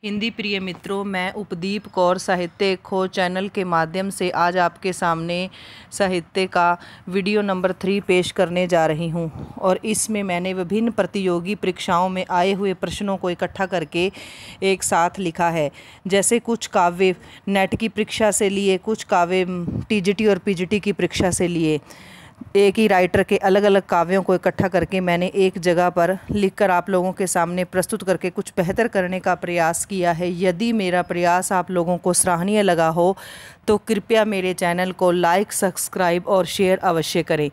हिंदी प्रिय मित्रों, मैं उपदीप कौर साहित्य खोज चैनल के माध्यम से आज आपके सामने साहित्य का वीडियो नंबर 3 पेश करने जा रही हूं। और इसमें मैंने विभिन्न प्रतियोगी परीक्षाओं में आए हुए प्रश्नों को इकट्ठा करके एक साथ लिखा है। जैसे कुछ काव्य नेट की परीक्षा से लिए, कुछ काव्य टीजीटी और पीजीटी की परीक्षा से लिए। एक ही राइटर के अलग अलग काव्यों को इकट्ठा करके मैंने एक जगह पर लिखकर आप लोगों के सामने प्रस्तुत करके कुछ बेहतर करने का प्रयास किया है। यदि मेरा प्रयास आप लोगों को सराहनीय लगा हो तो कृपया मेरे चैनल को लाइक, सब्सक्राइब और शेयर अवश्य करें।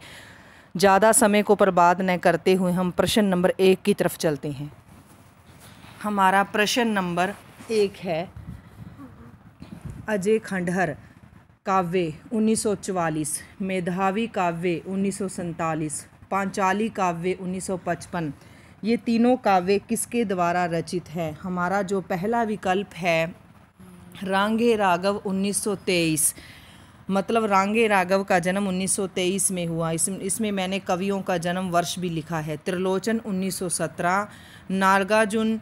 ज़्यादा समय को बर्बाद न करते हुए हम प्रश्न नंबर 1 की तरफ चलते हैं। हमारा प्रश्न नंबर 1 है, अजय खंडहर काव्य 1944, मेधावी काव्य 1947, पांचाली काव्य 1955, ये तीनों काव्य किसके द्वारा रचित है? हमारा जो पहला विकल्प है रांगे राघव 1923, मतलब रांगे राघव का जन्म 1923 में हुआ। इसमें मैंने कवियों का जन्म वर्ष भी लिखा है। त्रिलोचन 1917, नागार्जुन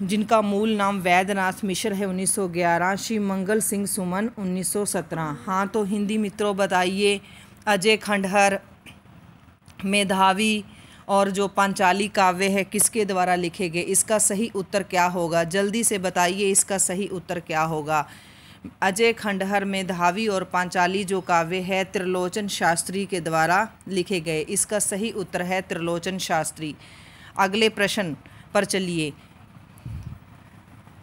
जिनका मूल नाम वैद्यनाथ मिश्र है 1911, श्री मंगल सिंह सुमन 1917। हाँ, तो हिंदी मित्रों बताइए, अजय खंडहर, मेधावी और जो पांचाली काव्य है किसके द्वारा लिखे गए? इसका सही उत्तर क्या होगा? जल्दी से बताइए, इसका सही उत्तर क्या होगा? अजय खंडहर, मेधावी और पांचाली जो काव्य है त्रिलोचन शास्त्री के द्वारा लिखे गए। इसका सही उत्तर है त्रिलोचन शास्त्री। अगले प्रश्न पर चलिए।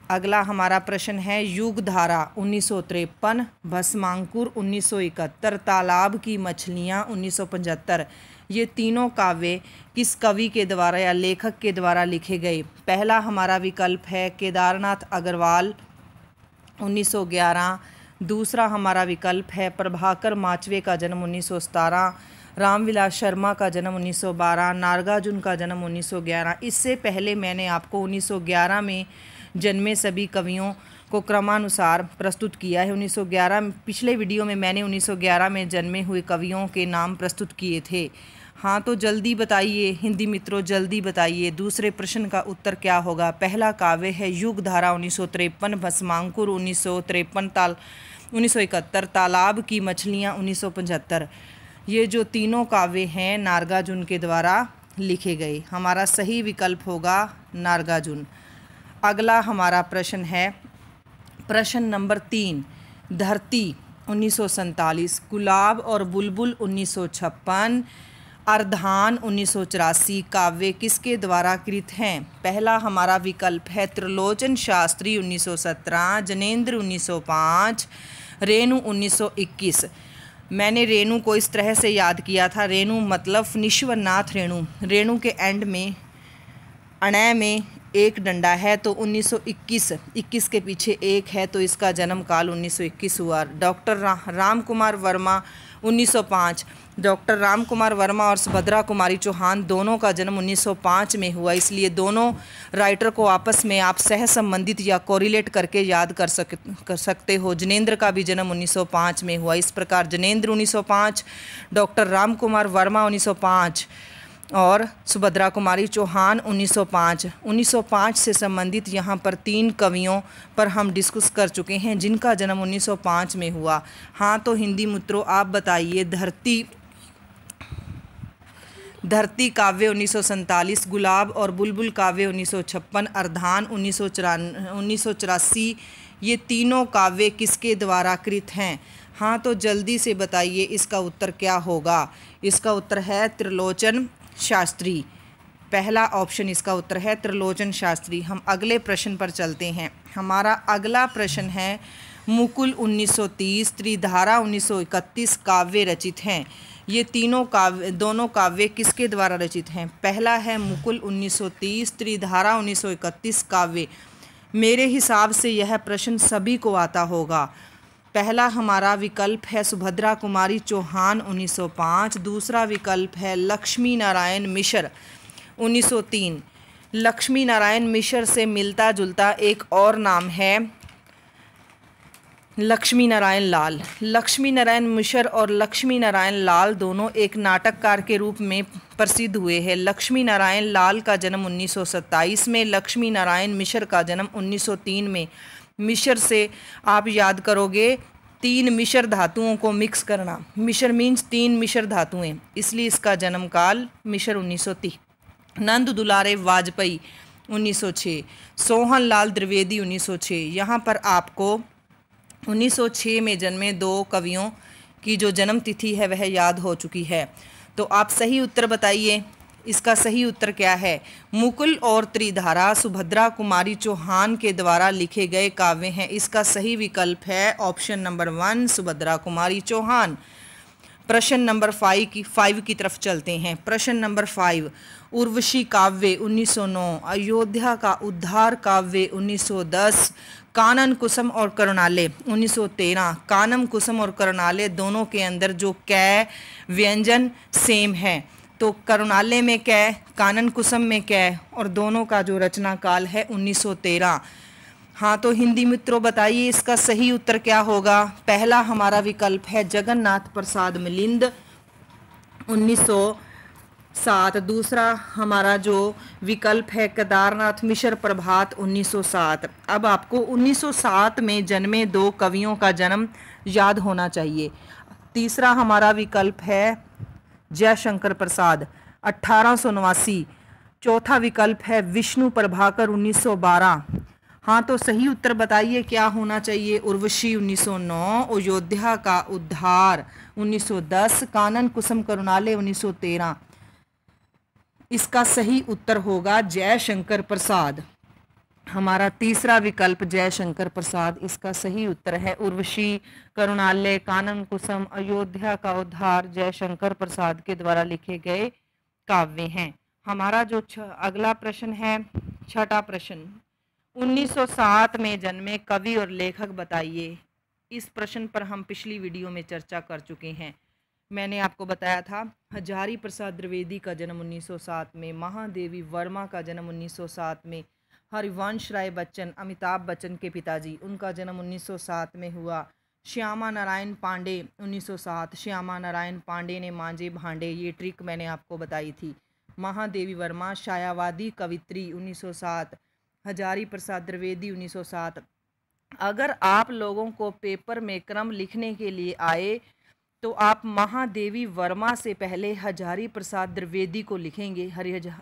अगला हमारा प्रश्न है, युगधारा 1953, भस्मांकुर 1971, तालाब की मछलियाँ 1975, ये तीनों काव्य किस कवि के द्वारा या लेखक के द्वारा लिखे गए? पहला हमारा विकल्प है केदारनाथ अग्रवाल 1911, दूसरा हमारा विकल्प है प्रभाकर माचवे का जन्म 1917, रामविलास शर्मा का जन्म 1912, नागार्जुन का जन्म 1911। इससे पहले मैंने आपको 1911 में जन्मे सभी कवियों को क्रमानुसार प्रस्तुत किया है। 1911 पिछले वीडियो में मैंने 1911 में जन्मे हुए कवियों के नाम प्रस्तुत किए थे। हाँ, तो जल्दी बताइए हिंदी मित्रों, जल्दी बताइए दूसरे प्रश्न का उत्तर क्या होगा? पहला काव्य है युगधारा 1953, भस्मांकुर 1953, 1971, तालाब की मछलियाँ 1975। ये जो तीनों काव्य हैं नागार्जुन के द्वारा लिखे गए। हमारा सही विकल्प होगा नागार्जुन। अगला हमारा प्रश्न है प्रश्न नंबर 3, धरती 1947, गुलाब और बुलबुल 1956, अर्धान 1984 काव्य किसके द्वारा कृत हैं? पहला हमारा विकल्प है त्रिलोचन शास्त्री 1917, जनेन्द्र 1905, रेणु 1921। मैंने रेणु को इस तरह से याद किया था, रेणु मतलब फणीश्वरनाथ रेणु। रेणु के एंड में अणय में एक डंडा है तो 1921, 21 के पीछे एक है तो इसका जन्म काल 1921 हुआ। डॉक्टर राम कुमार वर्मा 1905, डॉक्टर राम कुमार वर्मा और सुभद्रा कुमारी चौहान दोनों का जन्म 1905 में हुआ। इसलिए दोनों राइटर को आपस में आप सह संबंधित या कोरिलेट करके याद कर सकते हो। जनेन्द्र का भी जन्म 1905 में हुआ। इस प्रकार जनेन्द्र 1905, डॉक्टर राम कुमार वर्मा 1905 और सुभद्रा कुमारी चौहान 1905। 1905 से संबंधित यहाँ पर 3 कवियों पर हम डिस्कस कर चुके हैं जिनका जन्म 1905 में हुआ। हाँ, तो हिंदी मित्रों आप बताइए, धरती काव्य 1947, गुलाब और बुलबुल काव्य 1956, अर्धान 1984, ये तीनों काव्य किसके द्वारा कृत हैं? हाँ, तो जल्दी से बताइए इसका उत्तर क्या होगा? इसका उत्तर है त्रिलोचन शास्त्री। पहला ऑप्शन इसका उत्तर है त्रिलोचन शास्त्री। हम अगले प्रश्न पर चलते हैं। हमारा अगला प्रश्न है, मुकुल 1930, त्रिधारा 1931 काव्य रचित हैं। ये दोनों काव्य किसके द्वारा रचित हैं? पहला है मुकुल 1930, त्रिधारा 1931 काव्य। मेरे हिसाब से यह प्रश्न सभी को आता होगा। पहला हमारा विकल्प है सुभद्रा कुमारी चौहान 1905, दूसरा विकल्प है लक्ष्मी नारायण मिश्र 1903। लक्ष्मी नारायण मिश्र से मिलता जुलता एक और नाम है लक्ष्मी नारायण लाल। लक्ष्मी नारायण मिश्र और लक्ष्मी नारायण लाल दोनों एक नाटककार के रूप में प्रसिद्ध हुए हैं। लक्ष्मी नारायण लाल का जन्म 1927 में, लक्ष्मी नारायण मिश्र का जन्म 1903 में। मिश्र से आप याद करोगे 3 मिश्र धातुओं को मिक्स करना, मिश्र मीन्स 3 मिश्र धातुएं, इसलिए इसका जन्म काल मिश्र 1930। नंद दुलारे वाजपेयी 1906, सोहन लाल द्विवेदी 1906। यहाँ पर आपको 1906 में जन्मे 2 कवियों की जो जन्म तिथि है वह याद हो चुकी है। तो आप सही उत्तर बताइए, इसका सही उत्तर क्या है? मुकुल और त्रिधारा सुभद्रा कुमारी चौहान के द्वारा लिखे गए काव्य हैं। इसका सही विकल्प है ऑप्शन नंबर 1 सुभद्रा कुमारी चौहान। प्रश्न नंबर 5 की तरफ चलते हैं। प्रश्न नंबर 5, उर्वशी काव्य 1909, अयोध्या का उद्धार काव्य 1910, कानन कुसुम और करुणालय 1913। कानन कुसुम और करुणालय दोनों के अंदर जो कै व्यंजन सेम है, तो करुणालय में कै, कानन कुसुम में कै, और दोनों का जो रचना काल है 1913। हाँ, तो हिंदी मित्रों बताइए इसका सही उत्तर क्या होगा? पहला हमारा विकल्प है जगन्नाथ प्रसाद मिलिंद 1907। दूसरा हमारा जो विकल्प है केदारनाथ मिश्र प्रभात 1907। अब आपको 1907 में जन्मे 2 कवियों का जन्म याद होना चाहिए। तीसरा हमारा विकल्प है जयशंकर प्रसाद 1889। चौथा विकल्प है विष्णु प्रभाकर 1912। हाँ, तो सही उत्तर बताइए क्या होना चाहिए? उर्वशी 1909, अयोध्या का उद्धार 1910, कानन कुसुम करुणालय 1913। इसका सही उत्तर होगा जयशंकर प्रसाद। हमारा तीसरा विकल्प जयशंकर प्रसाद इसका सही उत्तर है। उर्वशी, करुणालय, कानन कुसुम, अयोध्या का उद्धार जयशंकर प्रसाद के द्वारा लिखे गए काव्य हैं। हमारा जो अगला प्रश्न है, छठा प्रश्न, 1907 में जन्मे कवि और लेखक बताइए। इस प्रश्न पर हम पिछली वीडियो में चर्चा कर चुके हैं। मैंने आपको बताया था हजारी प्रसाद द्विवेदी का जन्म 1907 में, महादेवी वर्मा का जन्म 1907 में, हरिवंश राय बच्चन अमिताभ बच्चन के पिताजी, उनका जन्म 1907 में हुआ, श्यामा नारायण पांडे 1907, श्यामा नारायण पांडे ने मांझे भांडे, ये ट्रिक मैंने आपको बताई थी। महादेवी वर्मा छायावादी कवित्री 1907, हजारी प्रसाद द्विवेदी 1907। अगर आप लोगों को पेपर में क्रम लिखने के लिए आए तो आप महादेवी वर्मा से पहले हजारी प्रसाद द्विवेदी को लिखेंगे।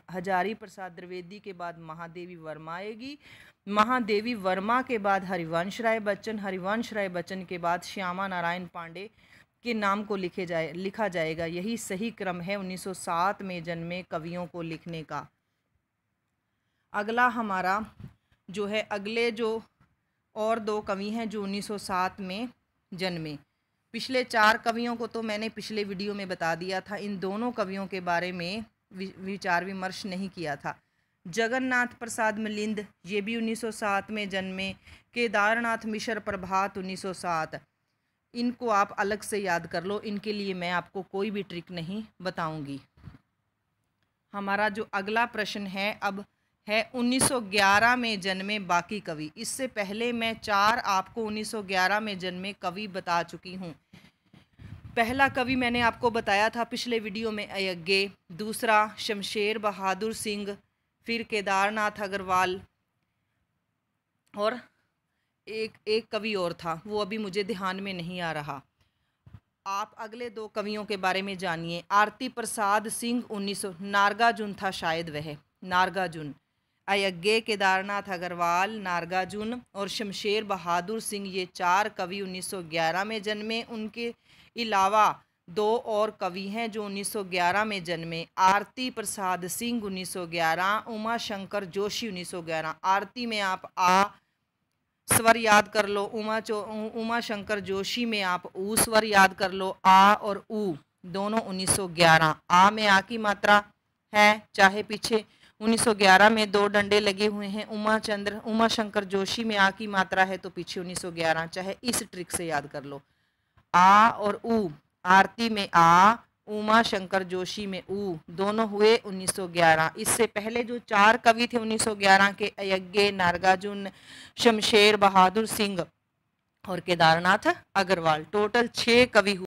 हजारी प्रसाद द्विवेदी के बाद महादेवी वर्मा आएगी, महादेवी वर्मा के बाद हरिवंश राय बच्चन, हरिवंश राय बच्चन के बाद श्यामा नारायण पांडे के नाम को लिखा जाएगा। यही सही क्रम है 1907 में जन्मे कवियों को लिखने का। अगला हमारा जो है, अगले जो और 2 कवि हैं जो 1907 में जन्मे। पिछले 4 कवियों को तो मैंने पिछले वीडियो में बता दिया था, इन दोनों कवियों के बारे में विचार विमर्श नहीं किया था। जगन्नाथ प्रसाद मिलिंद, ये भी 1907 में जन्मे। केदारनाथ मिश्र प्रभात 1907। इनको आप अलग से याद कर लो, इनके लिए मैं आपको कोई भी ट्रिक नहीं बताऊंगी। हमारा जो अगला प्रश्न है अब है 1911 में जन्मे बाकी कवि। इससे पहले मैं 4 आपको 1911 में जन्मे कवि बता चुकी हूँ। पहला कवि मैंने आपको बताया था पिछले वीडियो में अय्यगे, दूसरा शमशेर बहादुर सिंह, फिर केदारनाथ अग्रवाल, और एक कवि और था, वो अभी मुझे ध्यान में नहीं आ रहा। आप अगले 2 कवियों के बारे में जानिए। आरती प्रसाद सिंह 1900, नागार्जुन था शायद वह, नागार्जुन। अय्यगे, केदारनाथ अग्रवाल, नागार्जुन और शमशेर बहादुर सिंह, ये 4 कवि 1911 में जन्मे। उनके अलावा 2 और कवि हैं जो 1911 में जन्मे। आरती प्रसाद सिंह 1911, उमा शंकर जोशी 1911। आरती में आप आ स्वर याद कर लो, उमा शंकर जोशी में आप ऊ स्वर याद कर लो। आ और ऊ दोनों 1911। आ में आ की मात्रा है, चाहे पीछे 1911 में 2 डंडे लगे हुए हैं। उमा शंकर जोशी में आ की मात्रा है तो पीछे 1911, चाहे इस ट्रिक से याद कर लो। आ और ऊ, आरती में आ, उमा शंकर जोशी में ऊ, दोनों हुए 1911। इससे पहले जो 4 कवि थे 1911 के, अय्यगे, नागार्जुन, शमशेर बहादुर सिंह और केदारनाथ अग्रवाल, टोटल 6 कवि हुए।